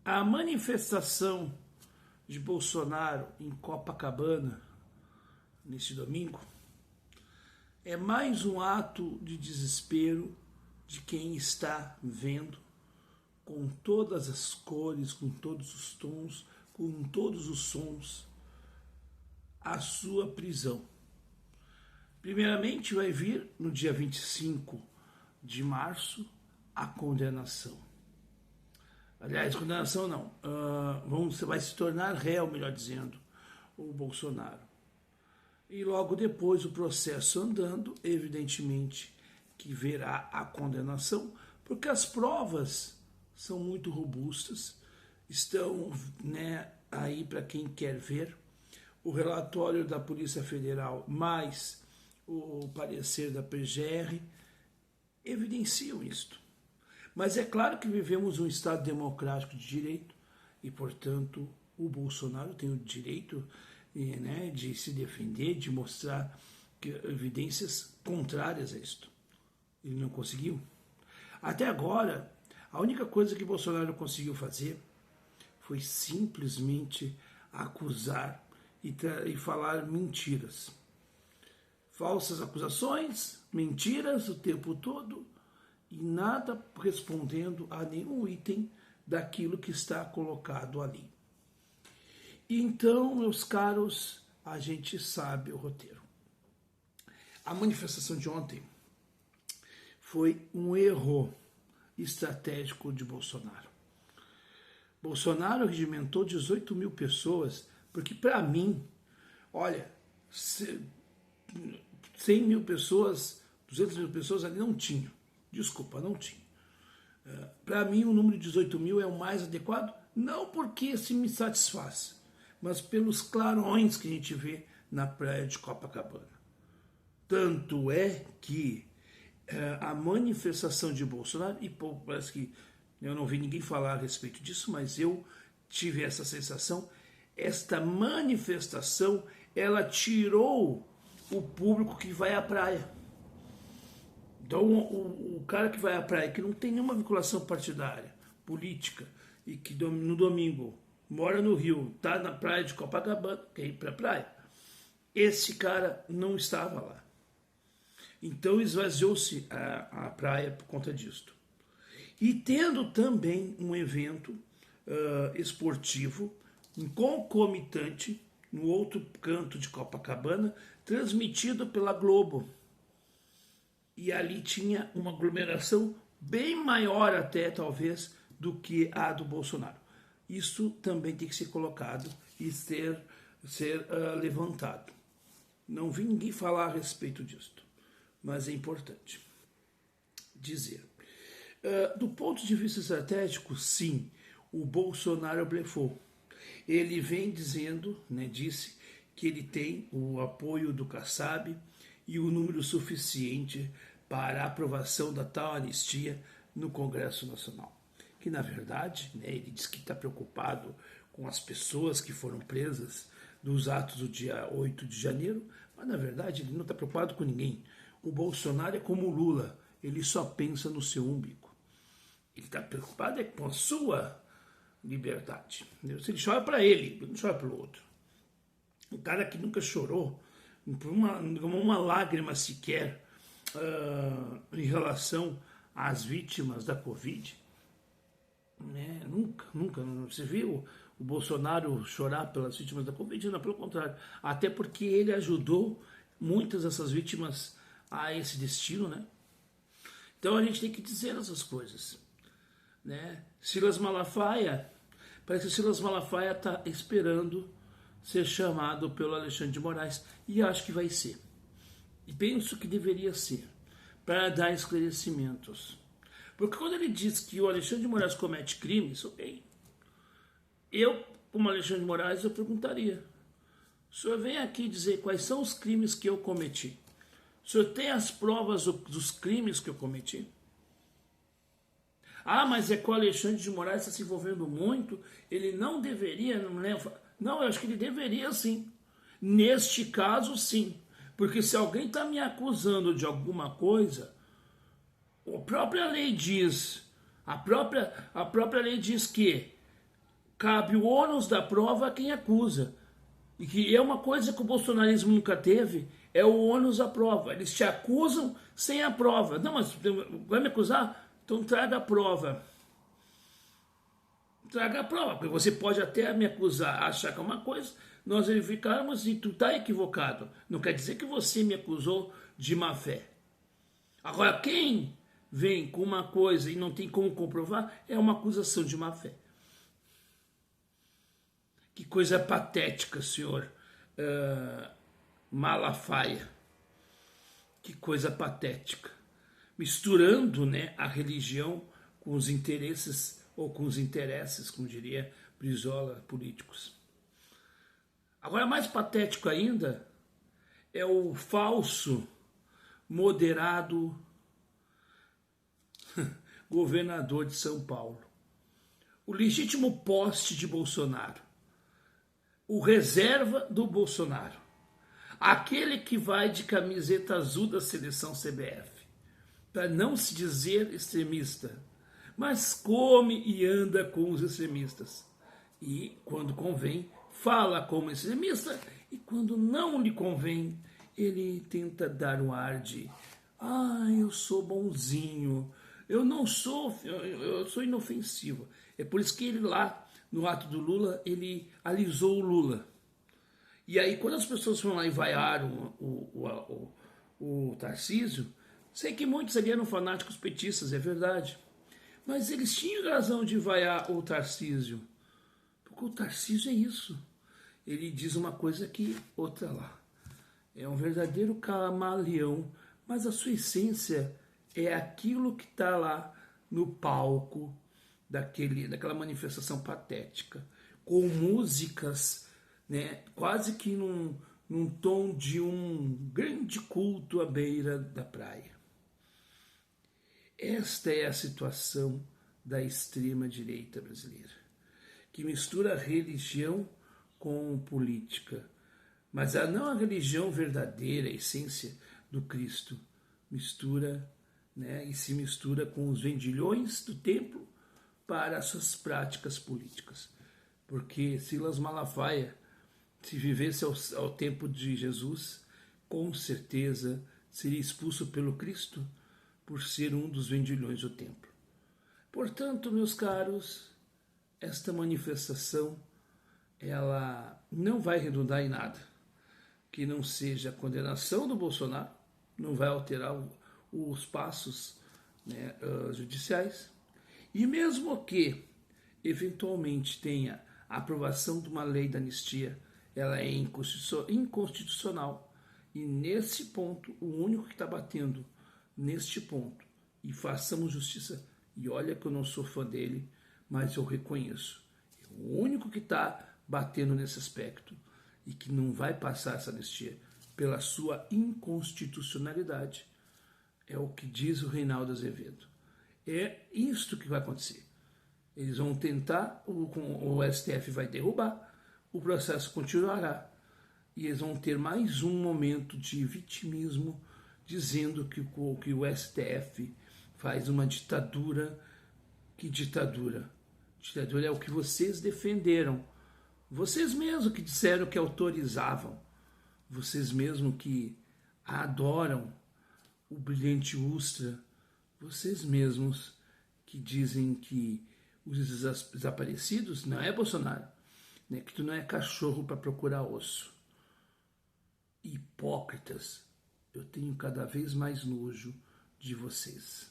A manifestação de Bolsonaro em Copacabana, neste domingo, é mais um ato de desespero de quem está vendo, com todas as cores, com todos os tons, com todos os sons, a sua prisão. Primeiramente vai vir no dia 25 de março a condenação. Aliás, condenação não, vai se tornar réu, melhor dizendo, o Bolsonaro. E logo depois o processo andando, evidentemente que verá a condenação, porque as provas são muito robustas, estão aí para quem quer ver. O relatório da Polícia Federal mais o parecer da PGR evidenciam isto. Mas é claro que vivemos um Estado democrático de direito e, portanto, o Bolsonaro tem o direito de se defender, de mostrar evidências contrárias a isto. Ele não conseguiu. Até agora, a única coisa que Bolsonaro conseguiu fazer foi simplesmente acusar e falar mentiras. Falsas acusações, mentiras o tempo todo e nada respondendo a nenhum item daquilo que está colocado ali. Então, meus caros, a gente sabe o roteiro. A manifestação de ontem foi um erro estratégico de Bolsonaro. Bolsonaro regimentou 18 mil pessoas, porque para mim, olha, 100 mil pessoas, 200 mil pessoas ali não tinham. Desculpa, não tinha. Para mim, o número de 18 mil é o mais adequado, não porque se me satisfaz, mas pelos clarões que a gente vê na praia de Copacabana. Tanto é que a manifestação de Bolsonaro, e parece que eu não vi ninguém falar a respeito disso, mas eu tive essa sensação, esta manifestação, ela tirou o público que vai à praia. Então, o cara que vai à praia, que não tem nenhuma vinculação partidária, política, e que no domingo mora no Rio, está na praia de Copacabana, quer ir para a praia, esse cara não estava lá. Então, esvaziou-se a praia por conta disto. E tendo também um evento esportivo, um concomitante, no outro canto de Copacabana, transmitido pela Globo. E ali tinha uma aglomeração bem maior até, talvez, do que a do Bolsonaro. Isso também tem que ser colocado e ser levantado. Não vi ninguém falar a respeito disto, mas é importante dizer. Do ponto de vista estratégico, sim, o Bolsonaro blefou. Ele vem dizendo, disse que ele tem o apoio do Kassab e o número suficiente para a aprovação da tal anistia no Congresso Nacional. Que, na verdade, ele diz que está preocupado com as pessoas que foram presas dos atos do dia 8 de janeiro, mas, na verdade, ele não está preocupado com ninguém. O Bolsonaro é como o Lula, ele só pensa no seu umbigo. Ele está preocupado com a sua liberdade. Se ele chora para ele não chora para o outro. Um cara que nunca chorou por uma lágrima sequer em relação às vítimas da Covid. Nunca. Você viu o Bolsonaro chorar pelas vítimas da Covid? Não, pelo contrário. Até porque ele ajudou muitas dessas vítimas a esse destino, Então a gente tem que dizer essas coisas. Silas Malafaia, parece que Silas Malafaia está esperando ser chamado pelo Alexandre de Moraes, e acho que vai ser. E penso que deveria ser, para dar esclarecimentos. Porque quando ele diz que o Alexandre de Moraes comete crimes, ok. Eu, como Alexandre de Moraes, eu perguntaria: o senhor vem aqui dizer quais são os crimes que eu cometi? O senhor tem as provas dos crimes que eu cometi? Ah, mas é que o Alexandre de Moraes está se envolvendo muito, ele não deveria, Não, eu acho que ele deveria sim. Neste caso, sim. Porque se alguém está me acusando de alguma coisa, a própria lei diz que cabe o ônus da prova a quem acusa. E que é uma coisa que o bolsonarismo nunca teve, é o ônus da prova. Eles te acusam sem a prova. Não, mas vai me acusar? Então traga a prova. Traga a prova, porque você pode até me acusar, achar que é uma coisa, nós verificarmos e tu está equivocado. Não quer dizer que você me acusou de má fé. Agora, quem vem com uma coisa e não tem como comprovar, é uma acusação de má fé. Que coisa patética, senhor Malafaia. Que coisa patética. Misturando, né, a religião com os interesses, ou com os interesses, como diria Brizola, políticos. Agora, mais patético ainda é o falso, moderado governador de São Paulo. O legítimo poste de Bolsonaro. O reserva do Bolsonaro. Aquele que vai de camiseta azul da seleção CBF. Para não se dizer extremista. Mas come e anda com os extremistas. E, quando convém, fala como extremista. E quando não lhe convém, ele tenta dar um ar de eu sou bonzinho. Eu não sou, eu sou inofensivo. É por isso que ele lá, no ato do Lula, ele alisou o Lula. E aí, quando as pessoas foram lá e vaiaram o Tarcísio, sei que muitos ali eram fanáticos petistas, é verdade. Mas eles tinham razão de vaiar o Tarcísio. Porque o Tarcísio é isso. Ele diz uma coisa aqui, outra lá. É um verdadeiro camaleão, mas a sua essência é aquilo que está lá no palco daquela manifestação patética, com músicas, né, quase que num tom de um grande culto à beira da praia. Esta é a situação da extrema-direita brasileira, que mistura religião com política, mas não a religião verdadeira, a essência do Cristo, mistura, né, e se mistura com os vendilhões do templo para as suas práticas políticas. Porque Silas Malafaia, se vivesse ao tempo de Jesus, com certeza seria expulso pelo Cristo por ser um dos vendilhões do templo. Portanto, meus caros, esta manifestação ela não vai redundar em nada que não seja a condenação do Bolsonaro, não vai alterar os passos, né, judiciais, e mesmo que eventualmente tenha a aprovação de uma lei da anistia, ela é inconstitucional. E nesse ponto, o único que está batendo neste ponto, e façamos justiça, e olha que eu não sou fã dele, mas eu reconheço, o único que está batendo nesse aspecto e que não vai passar essa anistia pela sua inconstitucionalidade é o que diz o Reinaldo Azevedo. É isto que vai acontecer. Eles vão tentar, o STF vai derrubar, o processo continuará e eles vão ter mais um momento de vitimismo dizendo que o STF faz uma ditadura. Que ditadura? Ditadura é o que vocês defenderam. Vocês mesmos que disseram que autorizavam. Vocês mesmos que adoram o brilhante Ustra. Vocês mesmos que dizem que os desaparecidos não é Bolsonaro, né? Que tu não é cachorro para procurar osso. Hipócritas, eu tenho cada vez mais nojo de vocês.